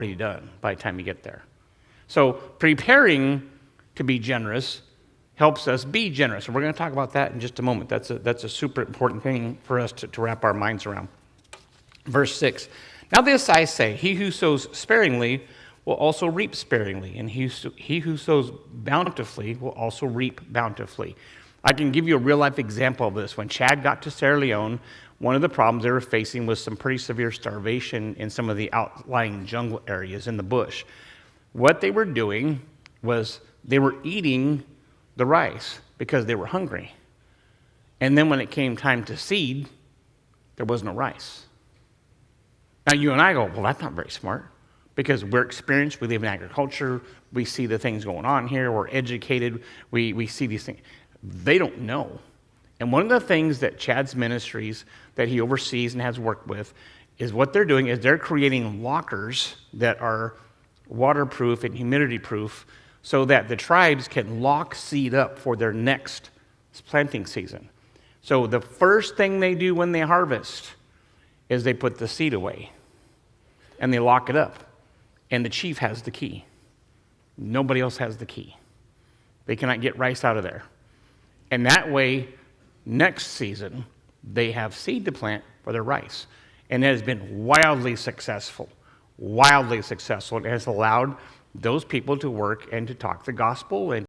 already done by the time you get there. So preparing to be generous helps us be generous. And we're going to talk about that in just a moment. That's a super important thing for us to wrap our minds around. Verse 6, now this I say, he who sows sparingly will also reap sparingly, and he who sows bountifully will also reap bountifully. I can give you a real-life example of this. When Chad got to Sierra Leone, one of the problems they were facing was some pretty severe starvation in some of the outlying jungle areas in the bush. What they were doing was they were eating the rice because they were hungry. And then when it came time to seed, there was no rice. Now you and I go, well, that's not very smart, because we're experienced, we live in agriculture, we see the things going on here, we're educated, we see these things. They don't know. And one of the things that Chad's ministries that he oversees and has worked with is what they're doing is they're creating lockers that are waterproof and humidity proof so that the tribes can lock seed up for their next planting season. So the first thing they do when they harvest is they put the seed away and they lock it up. And the chief has the key. Nobody else has the key. They cannot get rice out of there. And that way, next season, they have seed to plant for their rice. And it has been wildly successful. Wildly successful. It has allowed those people to work and to talk the gospel and